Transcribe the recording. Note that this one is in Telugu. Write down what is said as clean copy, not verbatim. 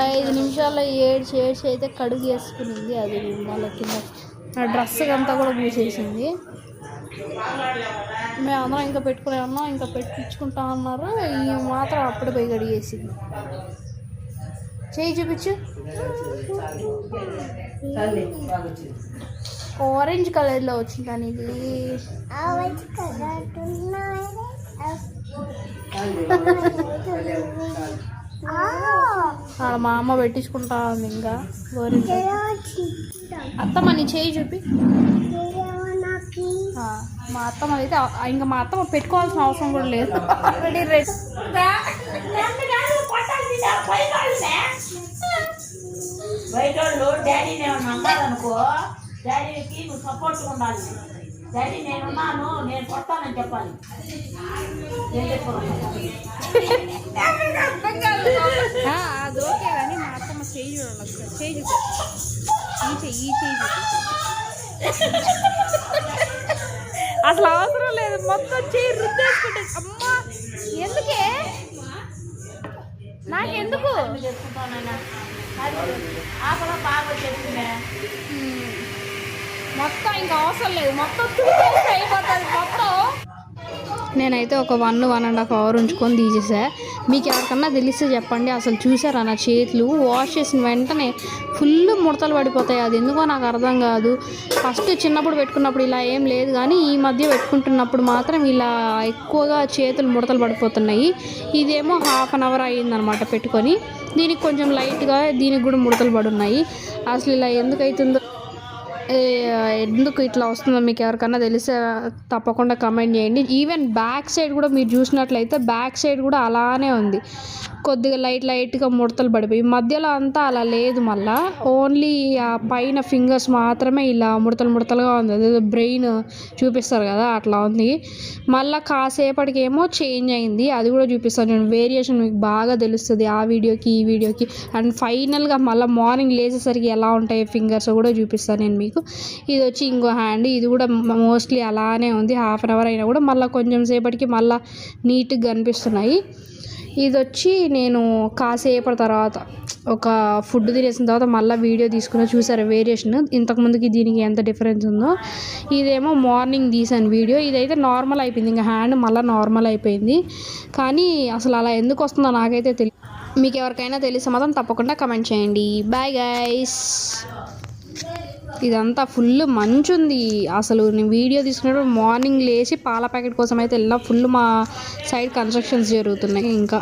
5 నిమిషాల్లో ఏడ్చి అయితే కడుగు వేసుకునింది. అది మళ్ళీ కింద నా డ్రెస్ అంతా కూడా పూసేసింది. మేమందరం ఇంకా పెట్టుకునే ఉన్నాం, ఇంకా పెట్టించుకుంటా అన్నారు. ఈ మాత్రం అప్పుడు పోయి కడిగేసింది. చేయి చూపించు. ఆరెంజ్ కలర్లో వచ్చింది కానీ ఇది మా అమ్మ పెట్టించుకుంటా ఉంది. ఇంకా అత్తమ్మ నీ చేయి చూపి. మా అత్తమ్మ అయితే ఇంకా మా అత్తమ్మ పెట్టుకోవాల్సిన అవసరం కూడా లేదు. Already ready. బయట వాళ్ళు డాడీని ఏమన్నా అన్నారనుకో, డాడీకి నువ్వు సపోర్ట్ ఉండాలి. డాడీ నేనున్నాను, నేను కొడతానని చెప్పాలి. అది ఓకే కానీ మా అత్తమ్మ చేయి చూడాలి. చేయి చూపి. ఈ చేయి అసలు అవసరం లేదు. మొత్తం చేయి రుద్దేసుకుంటే అమ్మా ఎందుకే నాకెందుకు మొత్తం ఇంకా అవసరం లేదు. మొత్తం అయిపోతుంది మొత్తం. నేనైతే ఒక 1.5 అవర్ ఉంచుకొని తీసేసా. మీకు ఎవరికన్నా తెలిస్తే చెప్పండి. అసలు చూసారా నా చేతులు వాష్ చేసిన వెంటనే ఫుల్ ముడతలు పడిపోతాయి. అది ఎందుకో నాకు అర్థం కాదు. ఫస్ట్ చిన్నప్పుడు పెట్టుకున్నప్పుడు ఇలా ఏం లేదు కానీ ఈ మధ్య పెట్టుకుంటున్నప్పుడు మాత్రం ఇలా ఎక్కువగా చేతులు ముడతలు పడిపోతున్నాయి. ఇదేమో 1/2 అవర్ అయ్యిందనమాట పెట్టుకొని. దీనికి కొంచెం లైట్గా దీనికి కూడా ముడతలు పడున్నాయి. అసలు ఇలా ఎందుకు ఇట్లా వస్తుందో మీకు ఎవరికన్నా తెలిస్తే తప్పకుండా కమెంట్ చేయండి. ఈవెన్ బ్యాక్ సైడ్ కూడా మీరు చూసినట్లయితే బ్యాక్ సైడ్ కూడా అలానే ఉంది. కొద్దిగా లైట్గా ముడతలు పడిపోయి మధ్యలో అంతా అలా లేదు. మళ్ళీ ఓన్లీ ఆ పైన ఫింగర్స్ మాత్రమే ఇలా ముడతలుగా ఉంది. అదే బ్రెయిన్ చూపిస్తారు కదా అట్లా ఉంది. మళ్ళీ కాసేపటికి ఏమో చేంజ్ అయింది. అది కూడా చూపిస్తాను నేను. వేరియేషన్ మీకు బాగా తెలుస్తుంది ఆ వీడియోకి ఈ వీడియోకి. అండ్ ఫైనల్గా మళ్ళీ మార్నింగ్ లేచేసరికి ఎలా ఉంటాయి ఫింగర్స్ కూడా చూపిస్తాను నేను మీకు. ఇది వచ్చి ఇంకో హ్యాండ్. ఇది కూడా మోస్ట్లీ అలానే ఉంది. 1/2 అవర్ అయినా కూడా మళ్ళీ కొంచెం సేపటికి మళ్ళీ నీట్గా కనిపిస్తున్నాయి. ఇది వచ్చి నేను కాసేపటి తర్వాత ఒక ఫుడ్ తినేసిన తర్వాత మళ్ళీ వీడియో తీసుకుని చూసారు వేరియేషన్ ఇంతకుముందుకి దీనికి ఎంత డిఫరెన్స్ ఉందో. ఇదేమో మార్నింగ్ తీసాను వీడియో. ఇదైతే నార్మల్ అయిపోయింది. ఇంకా హ్యాండ్ మళ్ళీ నార్మల్ అయిపోయింది. కానీ అసలు అలా ఎందుకు వస్తుందో నాకైతే తెలియదు. మీకు ఎవరికైనా తెలిస్తే మాత్రం తప్పకుండా కమెంట్ చేయండి. Bye guys. ఇదంతా ఫుల్ మంచు ఉంది. అసలు నేను వీడియో తీసుకున్నప్పుడు మార్నింగ్ లేచి పాల ప్యాకెట్ కోసం అయితే వెళ్ళినా ఫుల్ మా సైడ్ కన్స్ట్రక్షన్స్ జరుగుతున్నాయి ఇంకా.